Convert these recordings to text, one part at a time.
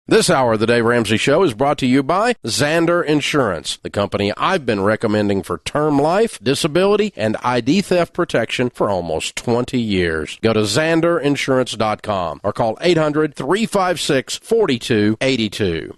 This hour of the Dave Ramsey Show is brought to you by Zander Insurance, the company I've been recommending for term life, disability, and ID theft protection for almost 20 years. Go to ZanderInsurance.com or call 800-356-4282.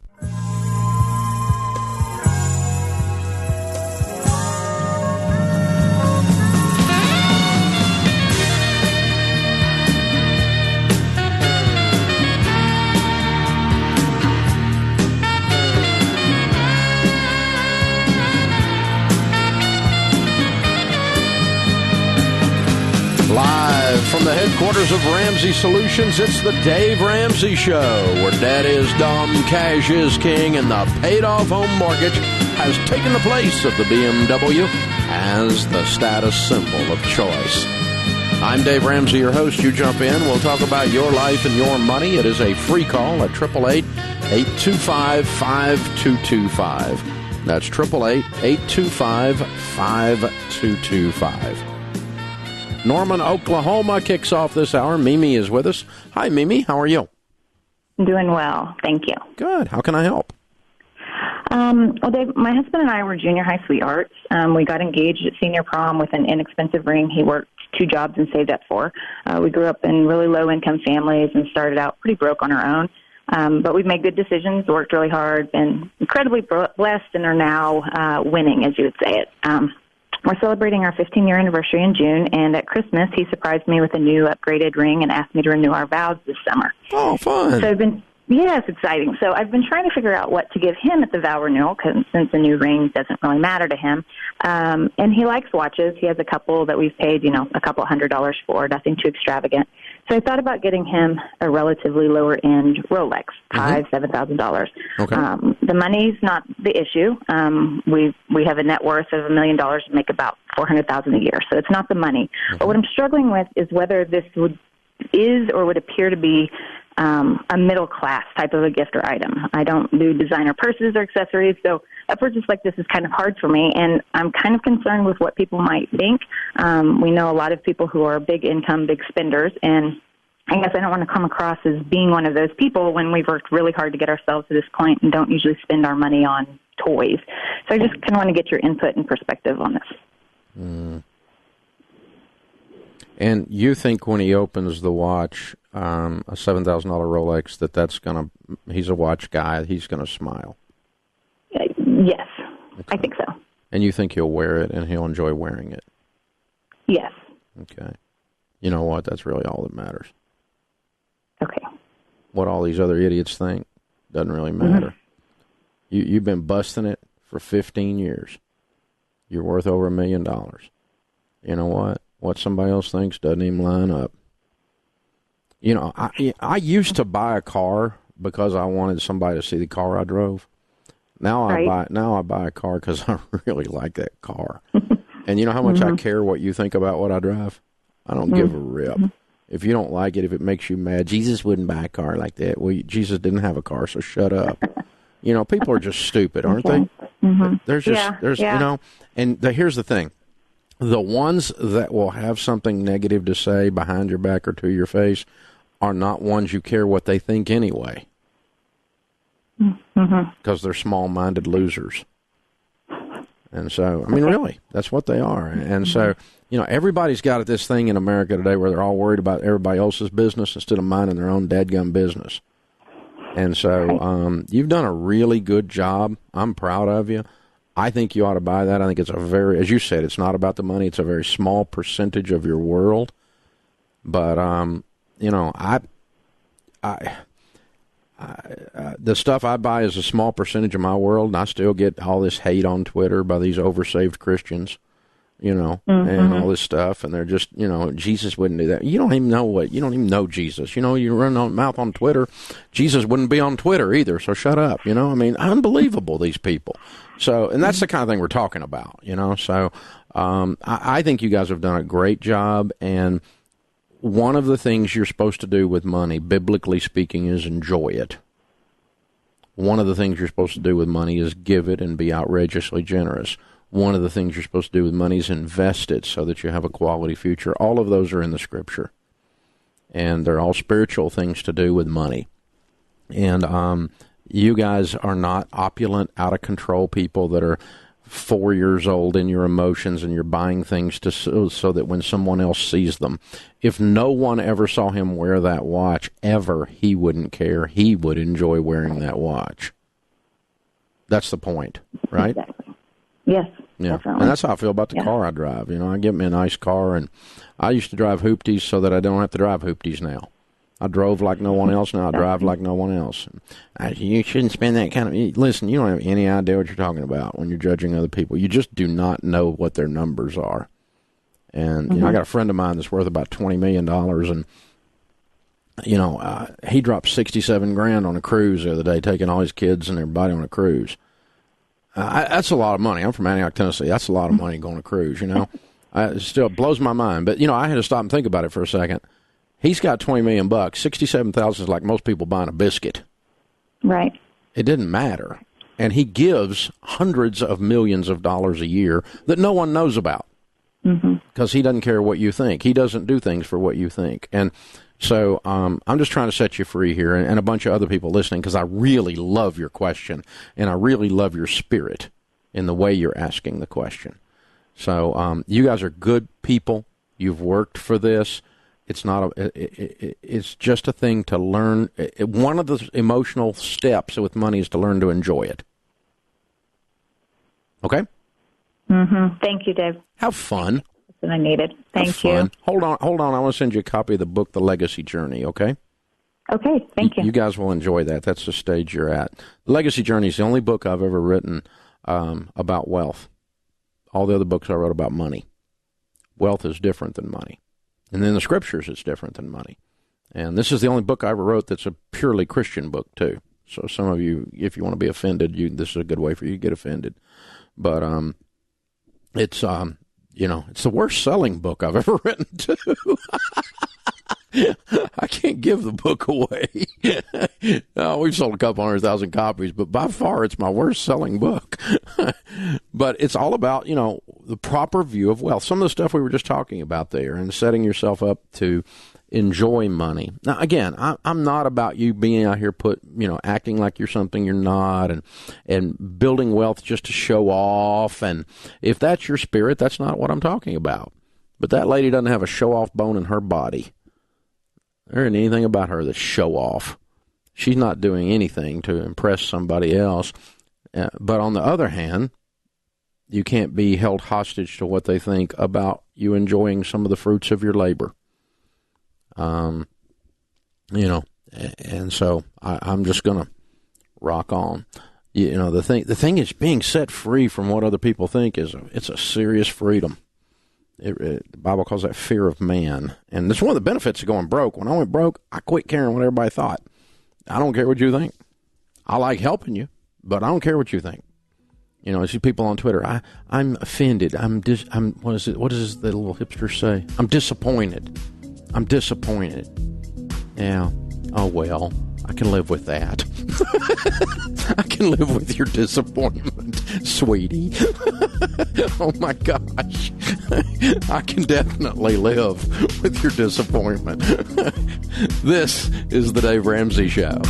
Live from the headquarters of Ramsey Solutions, it's the Dave Ramsey Show, where debt is dumb, cash is king, and the paid-off home mortgage has taken the place of the BMW as the status symbol of choice. I'm Dave Ramsey, your host. You jump in. We'll talk about your life and your money. It is a free call at 888-825-5225. That's 888-825-5225. Norman, Oklahoma kicks off this hour. Mimi is with us. Hi, Mimi. How are you? I'm doing well. Thank you. Good. How can I help? Well, Dave, my husband and I were junior high sweethearts. We got engaged at senior prom with an inexpensive ring he worked 2 jobs and saved up for. We grew up in really low-income families and started out pretty broke on our own. But we've made good decisions, worked really hard, been incredibly blessed, and are now winning, as you would say it. We're celebrating our 15-year anniversary in June, and at Christmas, he surprised me with a new upgraded ring and asked me to renew our vows this summer. Oh, fun. So it's exciting. So I've been trying to figure out what to give him at the vow renewal, since a new ring doesn't really matter to him. And he likes watches. He has a couple that we've paid, a couple $100 for, nothing too extravagant. So I thought about getting him a relatively lower-end Rolex, $7,000. Okay. The money's not the issue. We have a net worth of $1 million and make about $400,000 a year, so it's not the money. But what I'm struggling with is whether this would appear to be a middle-class type of a gift or item. I don't do designer purses or accessories, so a purchase like this is kind of hard for me, and I'm kind of concerned with what people might think. We know a lot of people who are big income, big spenders, and I guess I don't want to come across as being one of those people when we've worked really hard to get ourselves to this point and don't usually spend our money on toys. So I just kind of want to get your input and perspective on this. And you think when he opens the watch, a $7,000 Rolex, he's a watch guy, he's going to smile? Yes, okay. I think so. And you think he'll wear it and he'll enjoy wearing it? Yes. Okay. You know what? That's really all that matters. Okay. What all these other idiots think doesn't really matter. You've been busting it for 15 years. You're worth over $1 million. You know what? What somebody else thinks doesn't even line up. I used to buy a car because I wanted somebody to see the car I drove. Now I buy a car because I really like that car. And you know how much I care what you think about what I drive? I don't give a rip. If you don't like it, if it makes you mad, Jesus wouldn't buy a car like that. Well, Jesus didn't have a car, so shut up. People are just stupid, aren't they? Here's the thing. The ones that will have something negative to say behind your back or to your face are not ones you care what they think anyway. Because they're small-minded losers. And so, really, that's what they are. And so, everybody's got this thing in America today where they're all worried about everybody else's business instead of minding their own dadgum business. And so, you've done a really good job. I'm proud of you. I think you ought to buy that. I think it's as you said, it's not about the money. It's a very small percentage of your world. But, the stuff I buy is a small percentage of my world, and I still get all this hate on Twitter by these oversaved Christians, and all this stuff, and they're just, Jesus wouldn't do that. You don't even know Jesus. You run on mouth on Twitter, Jesus wouldn't be on Twitter either, so shut up, unbelievable, these people. So, and that's the kind of thing we're talking about, so I think you guys have done a great job, and one of the things you're supposed to do with money, biblically speaking, is enjoy it. One of the things you're supposed to do with money is give it and be outrageously generous. One of the things you're supposed to do with money is invest it so that you have a quality future. All of those are in the Scripture. And they're all spiritual things to do with money. And you guys are not opulent, out of control people that are 4 years old in your emotions, and you're buying things so that when someone else sees them. If no one ever saw him wear that watch ever, he wouldn't care. He would enjoy wearing that watch. That's the point, right? Exactly. Yes. Yeah, definitely. and that's how I feel about the car I drive. I get me a nice car, and I used to drive hoopties so that I don't have to drive hoopties now. I drove like no one else, now I drive like no one else. You shouldn't spend that kind of... Listen, you don't have any idea what you're talking about when you're judging other people. You just do not know what their numbers are. And I got a friend of mine that's worth about $20 million, and he dropped $67,000 on a cruise the other day, taking all his kids and everybody on a cruise. That's a lot of money. I'm from Antioch, Tennessee. That's a lot of money going on a cruise, It still blows my mind. But, I had to stop and think about it for a second. He's got $20 million. $67,000 is like most people buying a biscuit. Right. It didn't matter. And he gives hundreds of millions of dollars a year that no one knows about. Because he doesn't care what you think. He doesn't do things for what you think. And so I'm just trying to set you free here, and a bunch of other people listening, because I really love your question, and I really love your spirit in the way you're asking the question. So you guys are good people. You've worked for this. It's not it's just a thing to learn. One of the emotional steps with money is to learn to enjoy it. Okay? Thank you, Dave. Have fun. That's what I needed. Thank you. Hold on. I want to send you a copy of the book, The Legacy Journey, okay? Okay, thank you. You guys will enjoy that. That's the stage you're at. The Legacy Journey is the only book I've ever written about wealth. All the other books I wrote about money. Wealth is different than money. And in the scriptures, it's different than money. And this is the only book I ever wrote that's a purely Christian book, too. So some of you, if you want to be offended, this is a good way for you to get offended. But it's, it's the worst selling book I've ever written, too. I can't give the book away. We've sold a couple 100,000 copies, but by far it's my worst selling book. But it's all about, the proper view of wealth. Some of the stuff we were just talking about there, and setting yourself up to enjoy money. Now, again, I'm not about you being out here acting like you're something you're not, and building wealth just to show off. And if that's your spirit, that's not what I'm talking about. But that lady doesn't have a show-off bone in her body. There isn't anything about her that's show-off. She's not doing anything to impress somebody else. But on the other hand, you can't be held hostage to what they think about you enjoying some of the fruits of your labor. And so I'm just going to rock on. The thing is, being set free from what other people think it's a serious freedom. The Bible calls that fear of man. And that's one of the benefits of going broke. When I went broke, I quit caring what everybody thought. I don't care what you think. I like helping you, but I don't care what you think. I see people on Twitter. I'm offended. What does the little hipster say? I'm disappointed. Yeah. Oh, well, I can live with that. I can live with your disappointment, sweetie. Oh, my gosh. I can definitely live with your disappointment. This is the Dave Ramsey Show.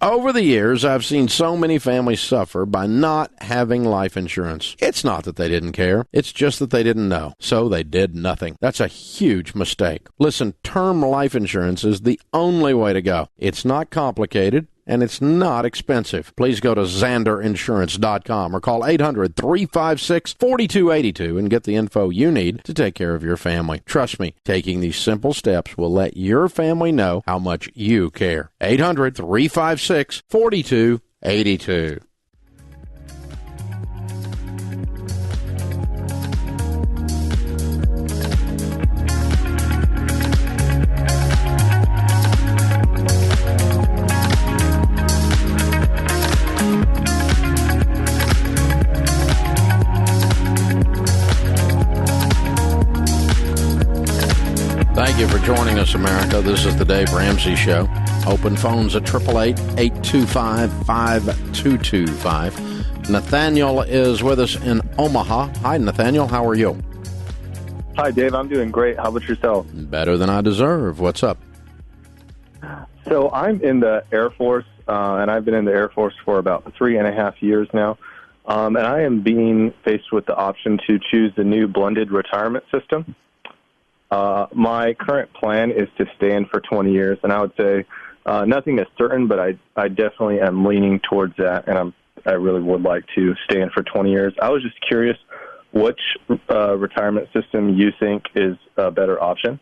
Over the years, I've seen so many families suffer by not having life insurance. It's not that they didn't care. It's just that they didn't know. So they did nothing. That's a huge mistake. Listen, term life insurance is the only way to go. It's not complicated, and it's not expensive. Please go to XanderInsurance.com or call 800-356-4282 and get the info you need to take care of your family. Trust me, taking these simple steps will let your family know how much you care. 800-356-4282. you for joining us, America. This is the Dave Ramsey Show. Open phones at 888-825-5225. Nathaniel is with us in Omaha. Hi, Nathaniel. How are you? Hi, Dave. I'm doing great. How about yourself? Better than I deserve. What's up? So I'm in the Air Force, and I've been in the Air Force for about 3.5 years now. And I am being faced with the option to choose the new blended retirement system. My current plan is to stay in for 20 years, and I would say nothing is certain, but I definitely am leaning towards that, and I really would like to stay in for 20 years. I was just curious which retirement system you think is a better option.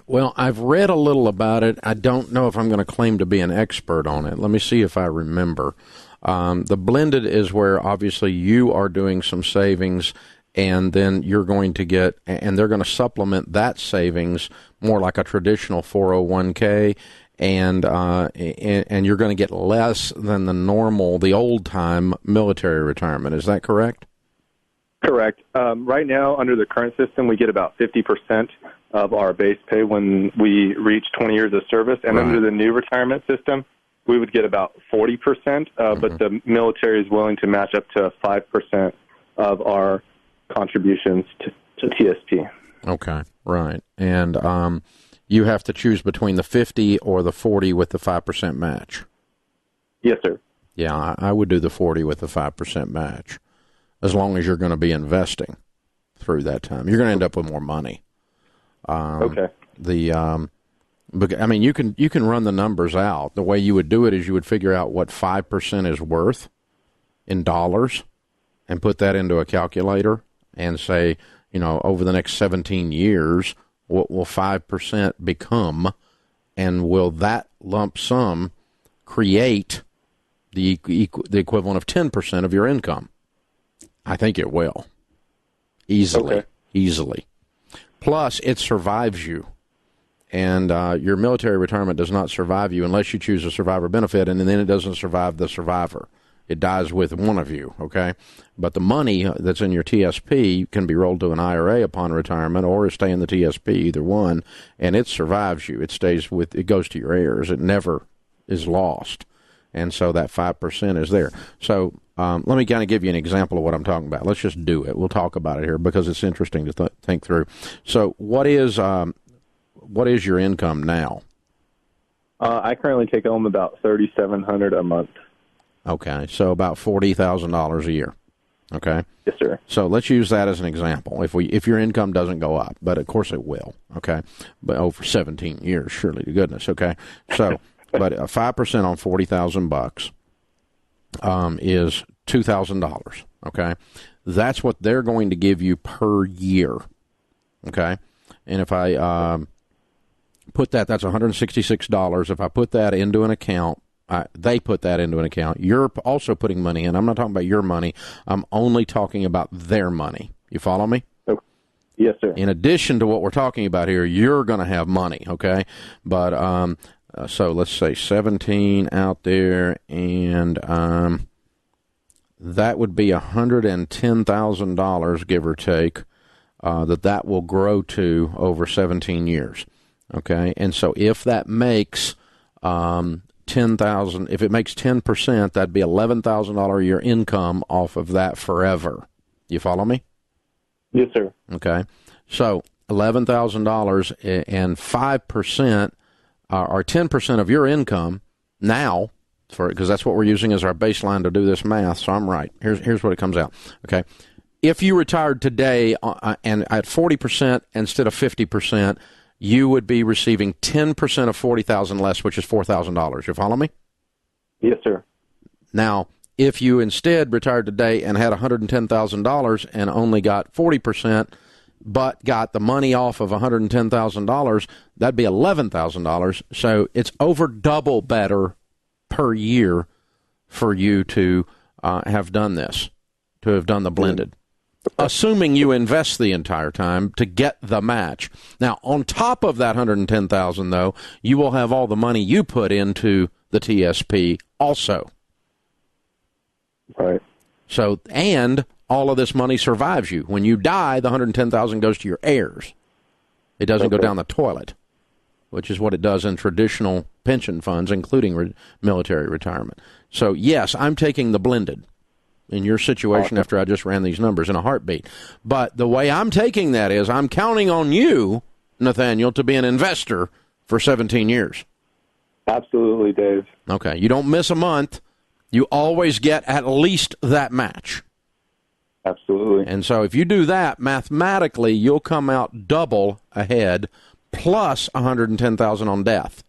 Well, I've read a little about it. I don't know if I'm going to claim to be an expert on it. Let me see if I remember. The blended is where obviously you are doing some savings, and then you're going to get, and they're going to supplement that savings more like a traditional 401k, and you're going to get less than the old-time military retirement. Is that correct? Correct. Right now, under the current system, we get about 50% of our base pay when we reach 20 years of service, and under the new retirement system, we would get about 40%, but the military is willing to match up to 5% of our contributions to TSP. Okay, right. And you have to choose between the 50 or the 40 with the 5% match. Yes, sir. Yeah, I would do the 40 with the 5% match, as long as you're going to be investing through that time. You're going to end up with more money. Okay. I mean, you can run the numbers out. The way you would do it is you would figure out what 5% is worth in dollars and put that into a calculator and say, over the next 17 years, what will 5% become, and will that lump sum create the equivalent of 10% of your income? I think it will. Easily. Plus, it survives you. And your military retirement does not survive you unless you choose a survivor benefit, and then it doesn't survive the survivor. It dies with one of you, okay? But the money that's in your TSP can be rolled to an IRA upon retirement or stay in the TSP, either one, and it survives you. It goes to your heirs. It never is lost. And so that 5% is there. So let me kind of give you an example of what I'm talking about. Let's just do it. We'll talk about it here because it's interesting to think through. So what is your income now? I currently take home about $3,700 a month. Okay, so about $40,000 a year. Okay. Yes, sir. So let's use that as an example. If your income doesn't go up, but of course it will. Okay, but over 17 years, surely to goodness. Okay, so but 5% on $40,000 is $2,000. Okay, that's what they're going to give you per year. Okay, and if I put that's $166. If I put that into an account, they put that into an account. You're also putting money in. I'm not talking about your money. I'm only talking about their money. You follow me? Oh, yes, sir. In addition to what we're talking about here, you're going to have money, okay? But so let's say 17 out there, and that would be $110,000, give or take, that will grow to over 17 years. Okay, and so if that makes 10,000, if it makes 10%, that'd be $11,000 a year income off of that forever. You follow me? Yes, sir. Okay, so $11,000 and 5% or 10% of your income now, because that's what we're using as our baseline to do this math. So I'm right. Here's what it comes out. Okay, if you retired today and at 40% instead of 50%. You would be receiving 10% of $40,000 less, which is $4,000. You follow me? Yes, sir. Now, if you instead retired today and had $110,000 and only got 40%, but got the money off of $110,000, that'd be $11,000. So it's over double better per year for you to have done this, to have done the blended. Assuming you invest the entire time to get the match. Now, on top of that $110,000, though, you will have all the money you put into the TSP also. Right. So, and all of this money survives you. When you die, the $110,000 goes to your heirs. It doesn't go down the toilet, which is what it does in traditional pension funds, including military retirement. So, yes, I'm taking the blended in your situation after I just ran these numbers in a heartbeat. But the way I'm taking that is I'm counting on you, Nathaniel, to be an investor for 17 years. Absolutely, Dave. Okay, you don't miss a month. You always get at least that match. Absolutely. And so if you do that, mathematically, you'll come out double ahead, plus $110,000 on death.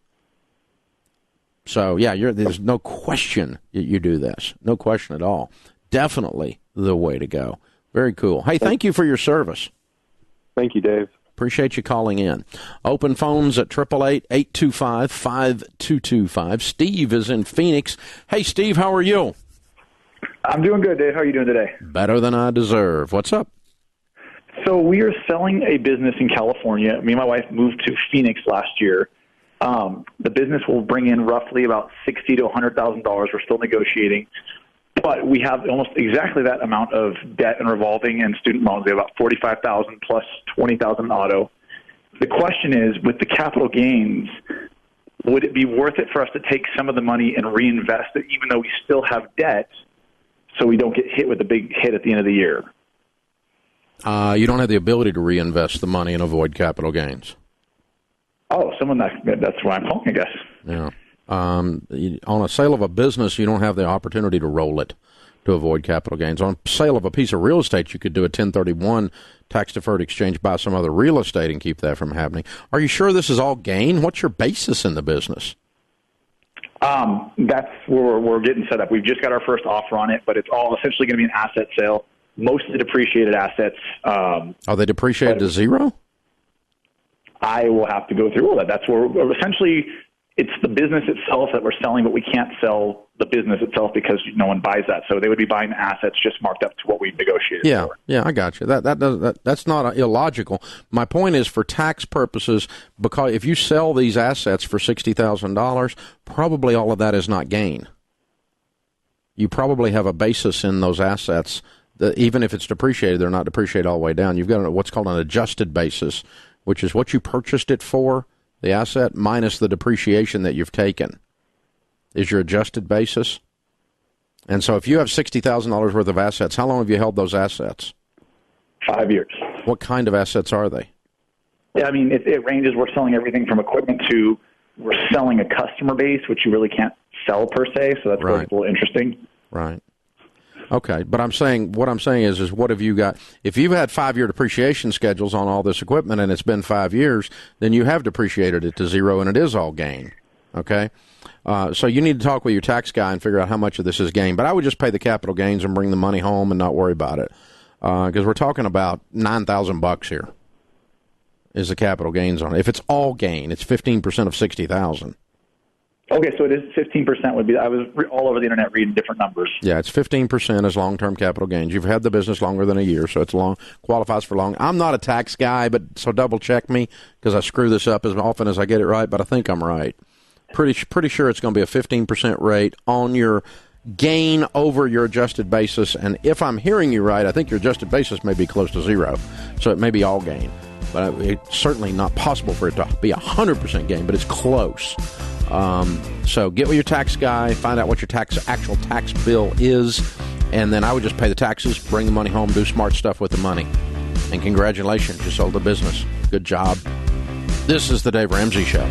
So, yeah, there's no question you do this. No question at all. Definitely the way to go. Very cool. Hey, thank you for your service. Thank you, Dave. Appreciate you calling in. Open phones at 888-825-5225. Steve is in Phoenix. Hey, Steve, how are you? I'm doing good, Dave. How are you doing today? Better than I deserve. What's up? So we are selling a business in California. Me and my wife moved to Phoenix last year. The business will bring in roughly about $60,000 to $100,000. We're still negotiating. But we have almost exactly that amount of debt and revolving and student loans. We have about $45,000 plus $20,000 auto. The question is, with the capital gains, would it be worth it for us to take some of the money and reinvest it, even though we still have debt, so we don't get hit with a big hit at the end of the year? You don't have the ability to reinvest the money and avoid capital gains. Oh, that's why I'm calling, I guess. Yeah. On a sale of a business, you don't have the opportunity to roll it to avoid capital gains. On sale of a piece of real estate, you could do a 1031 tax-deferred exchange, buy some other real estate and keep that from happening. Are you sure this is all gain? What's your basis in the business? That's where we're getting set up. We've just got our first offer on it, but it's all essentially going to be an asset sale. Most of the depreciated assets. Are they depreciated to zero? I will have to go through all that. That's where essentially it's the business itself that we're selling, but we can't sell the business itself because no one buys that. So they would be buying the assets just marked up to what we negotiated for. Yeah, I got you. That's not illogical. My point is, for tax purposes, because if you sell these assets for $60,000, probably all of that is not gain. You probably have a basis in those assets that even if it's depreciated, they're not depreciated all the way down. You've got what's called an adjusted basis, which is what you purchased it for, the asset, minus the depreciation that you've taken, is your adjusted basis. And so if you have $60,000 worth of assets, how long have you held those assets? 5 years. What kind of assets are they? Yeah, I mean, it ranges. We're selling everything from equipment to we're selling a customer base, which you really can't sell per se, so that's right. a little interesting. Right. Okay, but what I'm saying is what have you got? If you've had 5-year depreciation schedules on all this equipment and it's been 5 years, then you have depreciated it to zero and it is all gain. Okay, so you need to talk with your tax guy and figure out how much of this is gain. But I would just pay the capital gains and bring the money home and not worry about it, because we're talking about $9,000 here. Is the capital gains on it? If it's all gain, it's 15% of $60,000. Okay, so it is 15% would be. I was all over the internet reading different numbers. Yeah, it's 15% as long-term capital gains. You've had the business longer than a year, so it's qualifies for long. I'm not a tax guy, but so double check me because I screw this up as often as I get it right. But I think I'm right. Pretty sure it's going to be a 15% rate on your gain over your adjusted basis. And if I'm hearing you right, I think your adjusted basis may be close to zero, so it may be all gain. But it's certainly not possible for it to be 100% gain, but it's close. So get with your tax guy, find out what your actual tax bill is, and then I would just pay the taxes, bring the money home, do smart stuff with the money. And congratulations, you sold the business. Good job. This is the Dave Ramsey Show.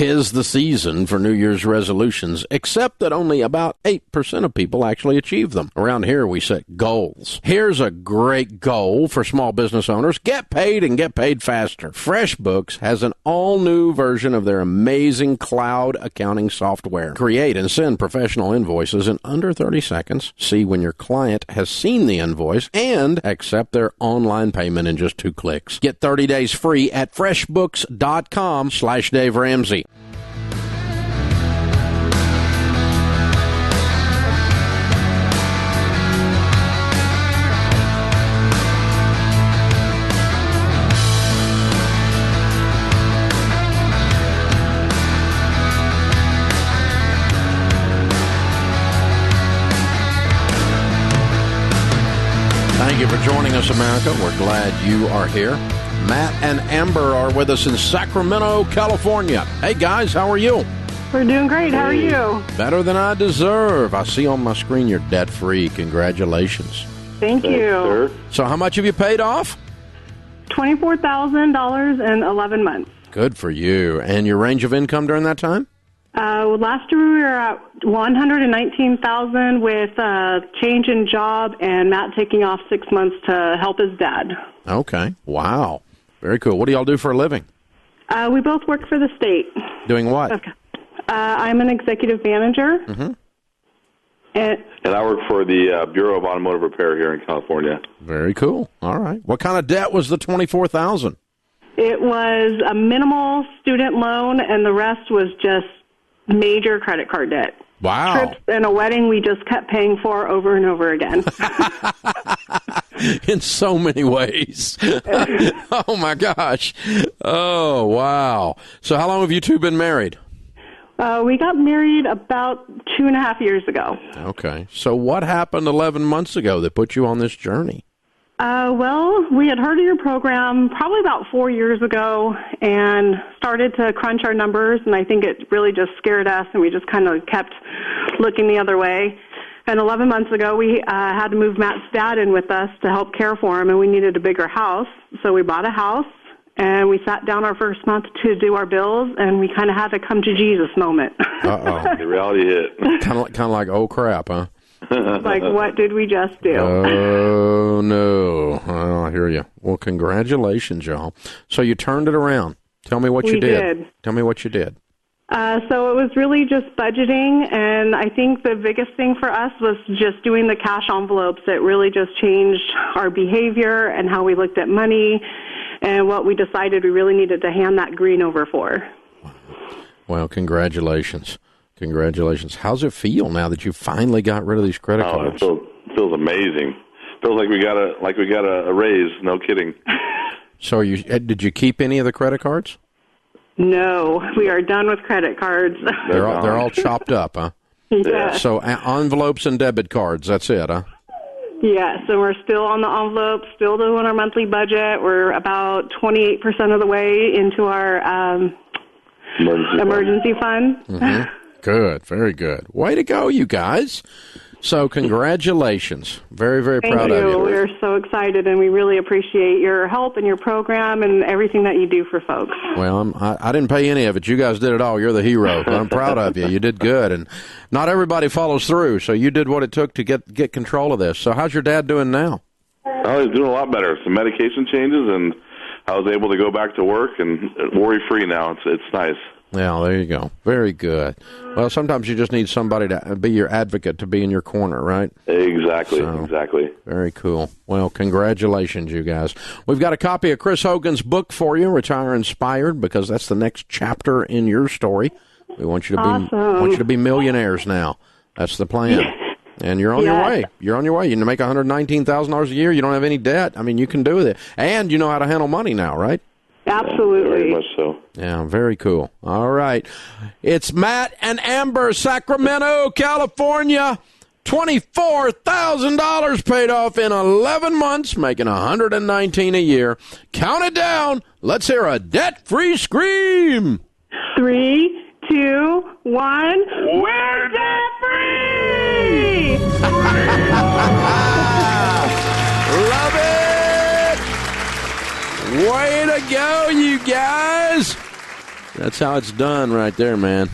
'tis the season for New Year's resolutions, except that only about 8% of people actually achieve them. Around here, we set goals. Here's a great goal for small business owners. Get paid and get paid faster. FreshBooks has an all-new version of their amazing cloud accounting software. Create and send professional invoices in under 30 seconds. See when your client has seen the invoice and accept their online payment in just 2 clicks. Get 30 days free at freshbooks.com/Dave Ramsey. Thank you for joining us, America. We're glad you are here. Matt and Amber are with us in Sacramento, California. Hey, guys, how are you? We're doing great. How are you? Better than I deserve. I see on my screen you're debt-free. Congratulations. Thank you. Sir. So how much have you paid off? $24,000 in 11 months. Good for you. And your range of income during that time? Last year we were at $119,000 with change in job and Matt taking off 6 months to help his dad. Okay. Wow. Very cool. What do y'all do for a living? We both work for the state. Doing what? Okay. I'm an executive manager. Mm-hmm. And I work for the Bureau of Automotive Repair here in California. Very cool. All right. What kind of debt was the $24,000? It was a minimal student loan, and the rest was just major credit card debt. Wow. Trips and a wedding we just kept paying for over and over again. In so many ways. Oh, my gosh. Oh, wow. So how long have you two been married? We got married about 2.5 years ago. Okay. So what happened 11 months ago that put you on this journey? Well, we had heard of your program probably about 4 years ago and started to crunch our numbers, and I think it really just scared us, and we just kind of kept looking the other way. And 11 months ago, we had to move Matt's dad in with us to help care for him, and we needed a bigger house. So we bought a house, and we sat down our first month to do our bills, and we kind of had a come to Jesus moment. Uh-oh. The reality hit. Kind of like, oh, crap, huh? Like, what did we just do? Oh, no. I hear you. Well, congratulations, y'all. So you turned it around. Tell me what you did. We did. Tell me what you did. So it was really just budgeting, and I think the biggest thing for us was just doing the cash envelopes. It really just changed our behavior and how we looked at money and what we decided we really needed to hand that green over for. Well, congratulations. Congratulations. How's it feel now that you finally got rid of these credit cards? It feels amazing. Feels like we got a raise. No kidding. So did you keep any of the credit cards? No, we are done with credit cards. They're all chopped up, huh? Yeah. So envelopes and debit cards, that's it, huh? Yes, and we're still on the envelope, still doing our monthly budget. We're about 28% of the way into our emergency fund. Mm-hmm. Good, very good. Way to go, you guys. So congratulations. Very, very proud of you. We're so excited, and we really appreciate your help and your program and everything that you do for folks. Well, I didn't pay any of it. You guys did it all. You're the hero. But I'm proud of you. You did good. And not everybody follows through, so you did what it took to get control of this. So how's your dad doing now? Oh, he's doing a lot better. Some medication changes, and I was able to go back to work and worry-free now. It's nice. Yeah, there you go. Very good. Well, sometimes you just need somebody to be your advocate, to be in your corner, right? Exactly, So, exactly. Very cool. Well, congratulations, you guys. We've got a copy of Chris Hogan's book for you, Retire Inspired, because that's the next chapter in your story. We want you to be millionaires now. That's the plan. And you're on your way. You're on your way. You make $119,000 a year. You don't have any debt. I mean, you can do it. And you know how to handle money now, right? Absolutely. Very much so. Yeah, very cool. All right. It's Matt and Amber, Sacramento, California. $24,000 paid off in 11 months, making $119 a year. Count it down. Let's hear a debt-free scream. 3, 2, 1. We're debt-free! Love it! Way to go, you guys! That's how it's done right there, man.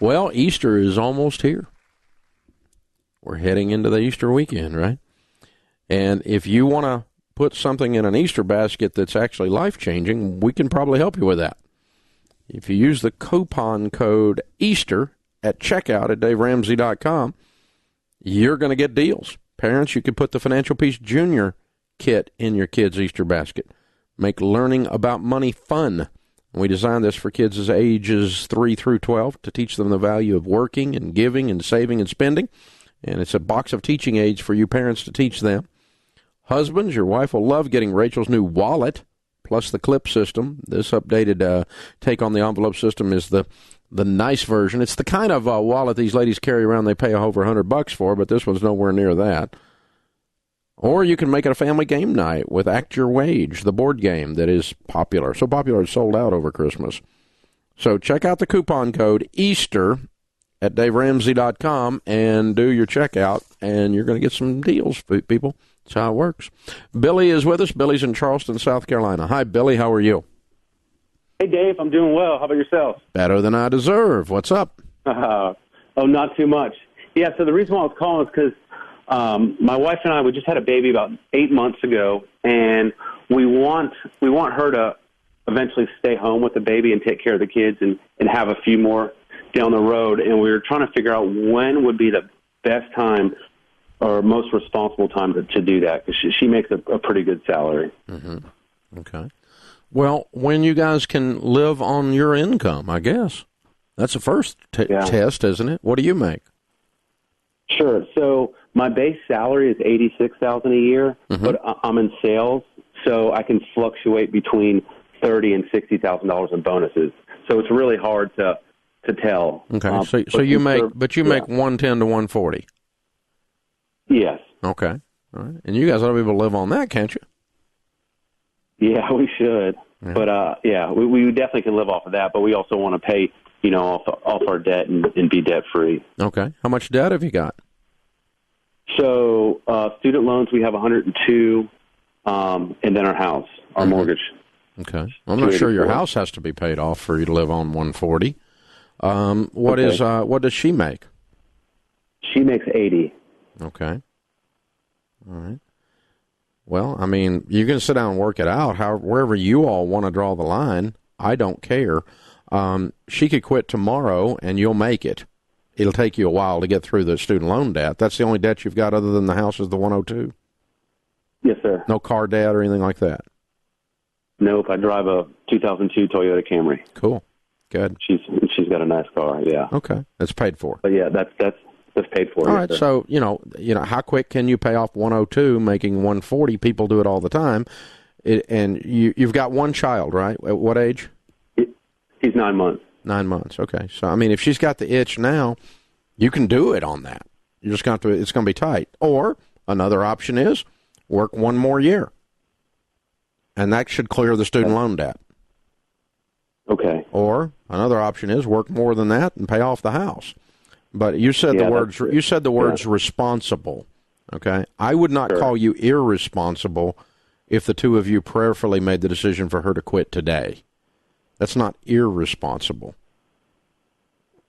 Well, Easter is almost here. We're heading into the Easter weekend, right? And if you want to put something in an Easter basket that's actually life-changing, we can probably help you with that. If you use the coupon code EASTER at checkout at DaveRamsey.com, you're going to get deals. Parents, you could put the Financial Peace Junior kit in your kids' Easter basket. Make learning about money fun. We designed this for kids as ages 3 through 12 to teach them the value of working and giving and saving and spending. And it's a box of teaching aids for you parents to teach them. Husbands, your wife will love getting Rachel's new wallet, plus the clip system. This updated take on the envelope system is the nice version. It's the kind of wallet these ladies carry around they pay over $100 for, but this one's nowhere near that. Or you can make it a family game night with Act Your Wage, the board game that is popular. So popular it's sold out over Christmas. So check out the coupon code EASTER at DaveRamsey.com and do your checkout, and you're going to get some deals, people. That's how it works. Billy is with us. Billy's in Charleston, South Carolina. Hi, Billy. How are you? Hey, Dave. I'm doing well. How about yourself? Better than I deserve. What's up? Not too much. Yeah, so the reason why I was calling is because my wife and I, we just had a baby about 8 months ago, and we want her to eventually stay home with the baby and take care of the kids and have a few more down the road. And we were trying to figure out when would be the best time or most responsible time to do that, because she makes a pretty good salary. Mm-hmm. Okay. Well, when you guys can live on your income, I guess. That's the first test, isn't it? What do you make? Sure. So my base salary is $86,000 a year, but I'm in sales, so I can fluctuate between $30,000 and $60,000 in bonuses. So it's really hard to tell. Okay. So you make 110 to 140. Yes. Okay. All right. And you guys ought to be able to live on that, can't you? Yeah, we should. Yeah. But we definitely can live off of that. But we also want to pay, off our debt and be debt free. Okay. How much debt have you got? So student loans, we have 102, and then our house, our mortgage. Okay. I'm not sure your house has to be paid off for you to live on 140. What does she make? She makes 80. Okay. All right. Well, I mean, you can sit down and work it out. Wherever you all want to draw the line, I don't care. She could quit tomorrow, and you'll make it. It'll take you a while to get through the student loan debt. That's the only debt you've got other than the house is the 102? Yes, sir. No car debt or anything like that? Nope. I drive a 2002 Toyota Camry. Cool. Good. She's got a nice car, yeah. Okay. That's paid for. But, yeah, that's paid for. All right. Sir. So, how quick can you pay off 102 making 140? People do it all the time. And you've got one child, right? At what age? He's 9 months. 9 months. Okay. So, I mean, if she's got the itch now, you can do it on that. You just got to, it's going to be tight. Or another option is work one more year. And that should clear the student loan debt. Okay. Or another option is work more than that and pay off the house. But you said the words responsible. Okay. I would not call you irresponsible if the two of you prayerfully made the decision for her to quit today. That's not irresponsible.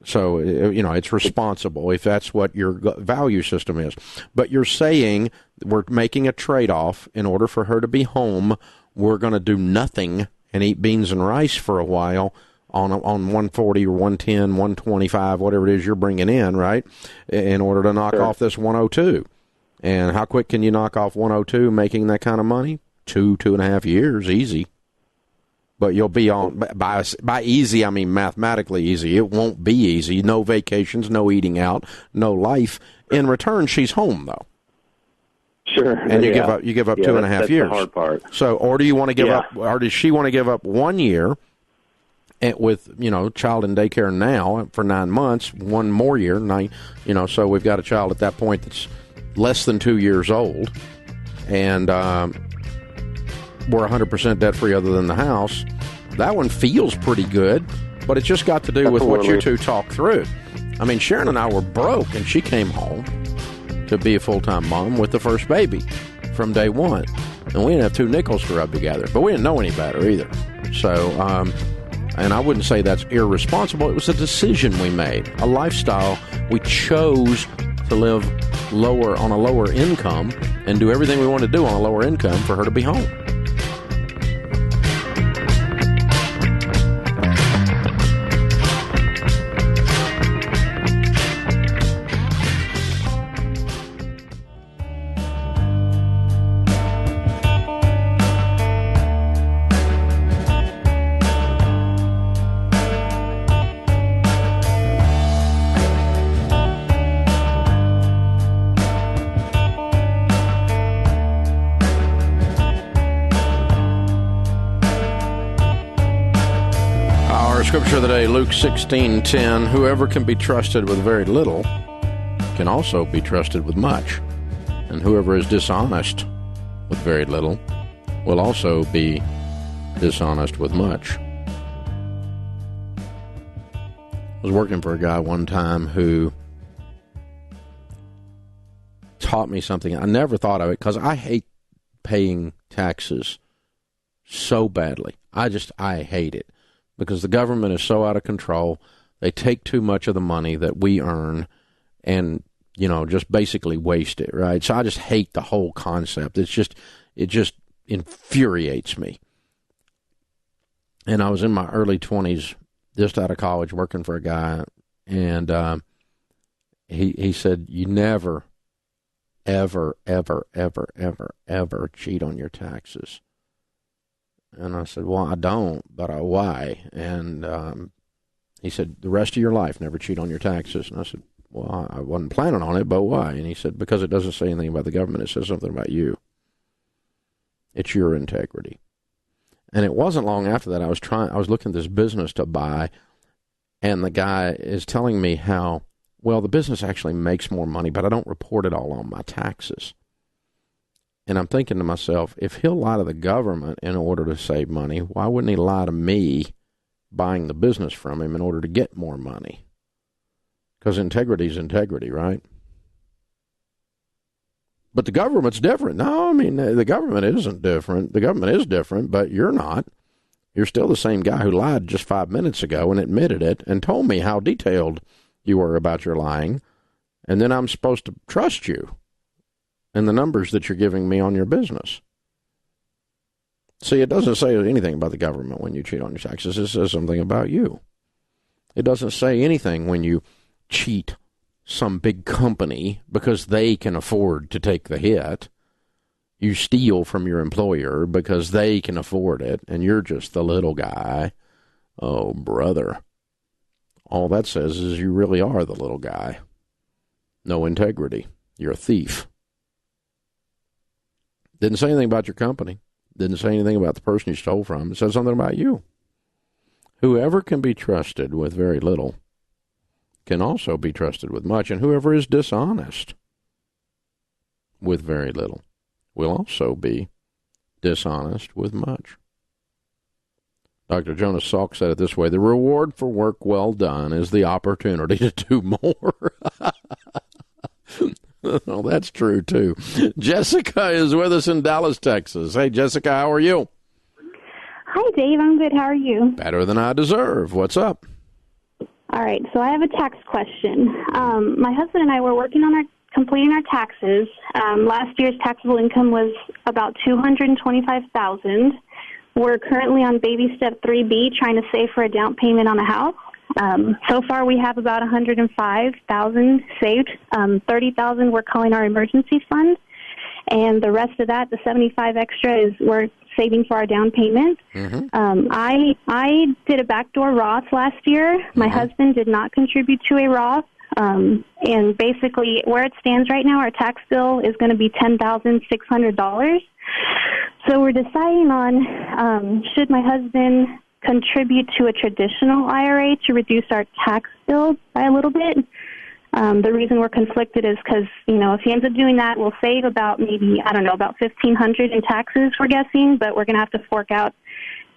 So, it's responsible if that's what your value system is. But you're saying we're making a trade-off in order for her to be home. We're going to do nothing and eat beans and rice for a while on 140 or 110, 125, whatever it is you're bringing in, right, in order to knock off this 102. And how quick can you knock off 102 making that kind of money? 2.5 years, easy. But you'll be on, by easy, I mean mathematically easy. It won't be easy. No vacations, no eating out, no life. In return, she's home, though. Sure. And you give up 2.5 years. That's the hard part. So, or do you want to give up, or does she want to give up 1 year with, child in daycare now for 9 months, one more year, so we've got a child at that point that's less than 2 years old, and we're 100% debt-free other than the house. That one feels pretty good, but it's just got to do with what you two talk through. I mean, Sharon and I were broke, and she came home to be a full-time mom with the first baby from day one. And we didn't have 2 nickels to rub together, but we didn't know any better either. So, and I wouldn't say that's irresponsible. It was a decision we made, a lifestyle. We chose to live lower on a lower income and do everything we want to do on a lower income for her to be home. Scripture of the day, Luke 16:10. Whoever can be trusted with very little can also be trusted with much. And whoever is dishonest with very little will also be dishonest with much. I was working for a guy one time who taught me something. I never thought of it because I hate paying taxes so badly. I hate it. Because the government is so out of control. They take too much of the money that we earn and, just basically waste it, right? So I just hate the whole concept. It just infuriates me. And I was in my early 20s, just out of college, working for a guy, and he said, you never, ever, ever, ever, ever, ever cheat on your taxes. And I said, well, I don't, but why? And he said, the rest of your life, never cheat on your taxes. And I said, well, I wasn't planning on it, but why? And he said, because it doesn't say anything about the government. It says something about you. It's your integrity. And it wasn't long after that I was looking at this business to buy, and the guy is telling me how, well, the business actually makes more money, but I don't report it all on my taxes. And I'm thinking to myself, if he'll lie to the government in order to save money, why wouldn't he lie to me buying the business from him in order to get more money? Because integrity is integrity, right? But the government's different. No, I mean, the government isn't different. The government is different, but you're not. You're still the same guy who lied just 5 minutes ago and admitted it and told me how detailed you were about your lying. And then I'm supposed to trust you and the numbers that you're giving me on your business. See, it doesn't say anything about the government when you cheat on your taxes. It says something about you. It doesn't say anything when you cheat some big company because they can afford to take the hit. You steal from your employer because they can afford it, and you're just the little guy. Oh, brother. All that says is you really are the little guy. No integrity. You're a thief. Didn't say anything about your company. Didn't say anything about the person you stole from. It said something about you. Whoever can be trusted with very little can also be trusted with much, and whoever is dishonest with very little will also be dishonest with much. Dr. Jonas Salk said it this way: the reward for work well done is the opportunity to do more. Oh, that's true, too. Jessica is with us in Dallas, Texas. Hey, Jessica, how are you? Hi, Dave. I'm good. How are you? Better than I deserve. What's up? All right. So I have a tax question. My husband and I were working on completing our taxes. Last year's taxable income was about $225,000. We're currently on baby step 3B, trying to save for a down payment on a house. So far, we have about $105,000 saved. $30,000 we're calling our emergency fund, and the rest of that, the $75,000 extra, is we're saving for our down payment. Mm-hmm. I did a backdoor Roth last year. My husband did not contribute to a Roth, and basically, where it stands right now, our tax bill is going to be $10,600. So we're deciding on should my husband contribute to a traditional IRA to reduce our tax bill by a little bit. The reason we're conflicted is because, if he ends up doing that, we'll save about about $1,500 in taxes, we're guessing, but we're going to have to fork out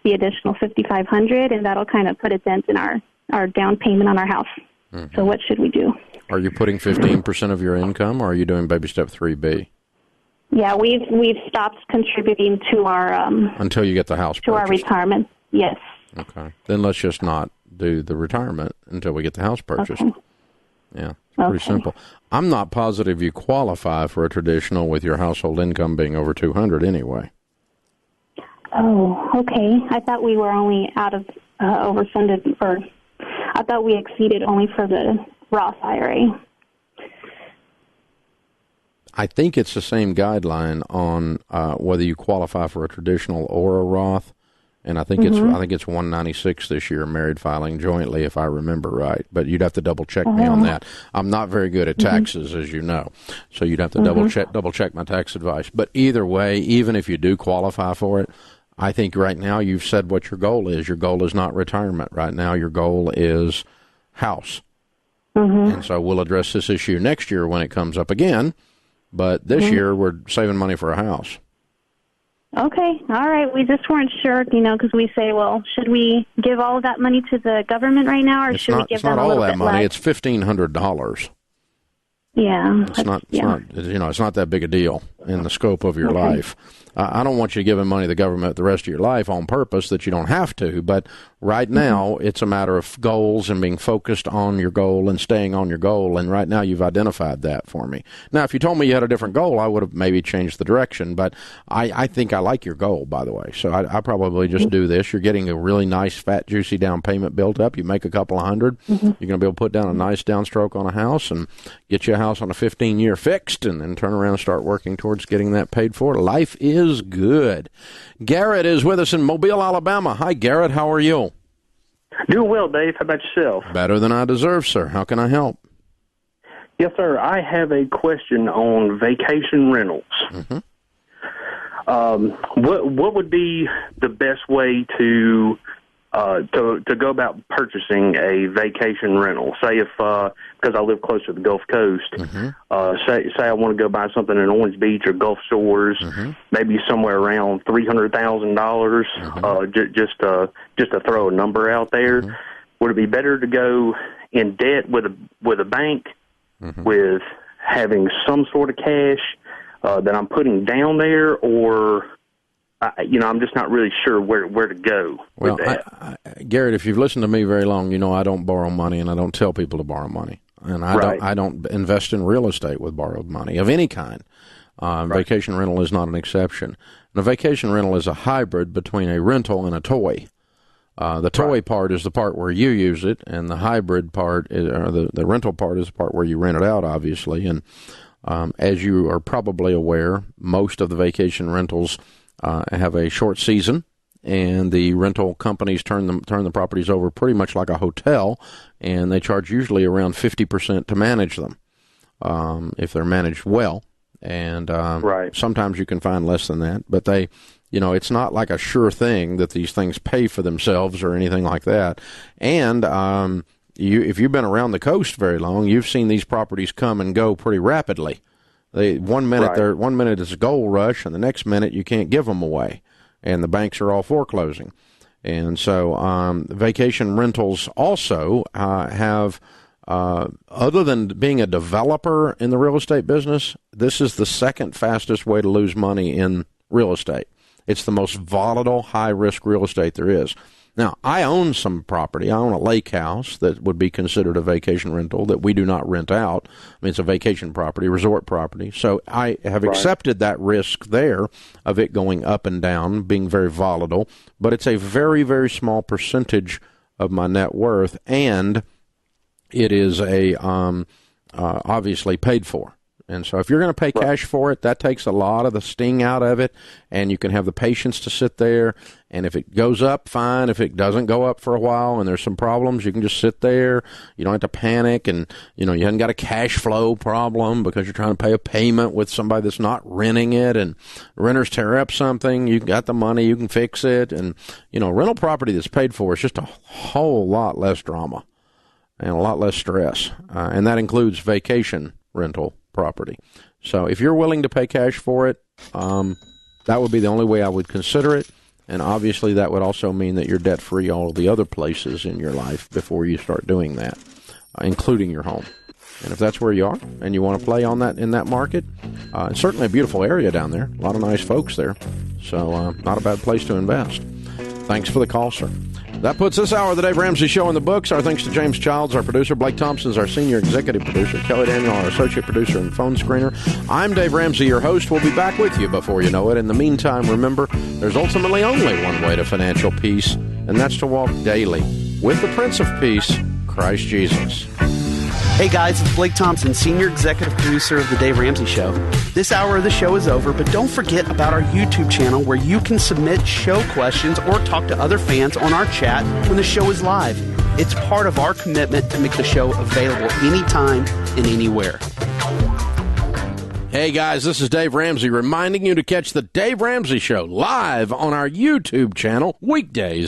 the additional $5,500, and that'll kind of put a dent in our down payment on our house. Mm-hmm. So what should we do? Are you putting 15% of your income, or are you doing baby step 3B? Yeah, we've stopped contributing to our until you get the house to purchased. Our retirement. Yes. Okay. Then let's just not do the retirement until we get the house purchased. Okay. Yeah, pretty simple. I'm not positive you qualify for a traditional with your household income being over 200 anyway. Oh, okay. I thought we were only out of overfunded, or I thought we exceeded only for the Roth IRA. I think it's the same guideline on whether you qualify for a traditional or a Roth. And I think it's 196 this year, married filing jointly, if I remember right. But you'd have to double check me on that. I'm not very good at taxes, as you know, so you'd have to double check my tax advice. But either way, even if you do qualify for it, I think right now you've said what your goal is. Your goal is not retirement. Right now, your goal is house. And so we'll address this issue next year when it comes up again. But this year, we're saving money for a house. Okay, all right. We just weren't sure, because we say, well, should we give all of that money to the government right now, or should we give them a little bit less? It's not all that money. It's $1,500. Yeah, it's not that big a deal in the scope of your life. I don't want you giving money to the government the rest of your life on purpose that you don't have to, but right now it's a matter of goals and being focused on your goal and staying on your goal, and right now you've identified that for me. Now, if you told me you had a different goal, I would have maybe changed the direction, but I think I like your goal, by the way, so I probably just do this. You're getting a really nice, fat, juicy down payment built up. You make a couple of hundred. You're going to be able to put down a nice downstroke on a house and get you a house on a 15-year fixed, and then turn around and start working towards getting that paid for. Life is good. Garrett is with us in Mobile, Alabama. Hi, Garrett. How are you? Doing well, Dave. How about yourself? Better than I deserve, sir. How can I help? Yes, sir. I have a question on vacation rentals. What would be the best way to go about purchasing a vacation rental? Say if because I live close to the Gulf Coast, say I want to go buy something in Orange Beach or Gulf Shores, maybe somewhere around $300,000, just to throw a number out there. Would it be better to go in debt with a bank, with having some sort of cash that I'm putting down there, or I'm just not really sure where to go with that. Garrett, if you've listened to me very long, you know I don't borrow money, and I don't tell people to borrow money, and I don't invest in real estate with borrowed money of any kind. Vacation rental is not an exception. And a vacation rental is a hybrid between a rental and a toy. The toy part is the part where you use it, and the hybrid part, or the rental part, is the part where you rent it out, obviously. And as you are probably aware, most of the vacation rentals have a short season, and the rental companies turn the properties over pretty much like a hotel, and they charge usually around 50% to manage them if they're managed well. And sometimes you can find less than that, but it's not like a sure thing that these things pay for themselves or anything like that. And if you've been around the coast very long, you've seen these properties come and go pretty rapidly. One minute it's a gold rush, and the next minute you can't give them away, and the banks are all foreclosing. And so vacation rentals also have, other than being a developer in the real estate business, this is the second fastest way to lose money in real estate. It's the most volatile, high-risk real estate there is. Now, I own some property. I own a lake house that would be considered a vacation rental that we do not rent out. I mean, it's a vacation property, resort property. So I have accepted that risk there of it going up and down, being very volatile. But it's a very, very small percentage of my net worth, and it is obviously paid for. And so if you're going to pay cash for it, that takes a lot of the sting out of it, and you can have the patience to sit there. And if it goes up, fine. If it doesn't go up for a while and there's some problems, you can just sit there. You don't have to panic, and you haven't got a cash flow problem because you're trying to pay a payment with somebody that's not renting it, and renters tear up something. You got the money, you can fix it. And rental property that's paid for is just a whole lot less drama and a lot less stress, and that includes vacation rental property. So if you're willing to pay cash for it, that would be the only way I would consider it. And obviously that would also mean that you're debt-free all of the other places in your life before you start doing that, including your home. And if that's where you are and you want to play on that in that market, it's certainly a beautiful area down there. A lot of nice folks there. So not a bad place to invest. Thanks for the call, sir. That puts this hour of the Dave Ramsey Show in the books. Our thanks to James Childs, our producer. Blake Thompson's our senior executive producer. Kelly Daniel, our associate producer and phone screener. I'm Dave Ramsey, your host. We'll be back with you before you know it. In the meantime, remember, there's ultimately only one way to financial peace, and that's to walk daily with the Prince of Peace, Christ Jesus. Hey guys, it's Blake Thompson, Senior Executive Producer of The Dave Ramsey Show. This hour of the show is over, but don't forget about our YouTube channel where you can submit show questions or talk to other fans on our chat when the show is live. It's part of our commitment to make the show available anytime and anywhere. Hey guys, this is Dave Ramsey reminding you to catch The Dave Ramsey Show live on our YouTube channel weekdays.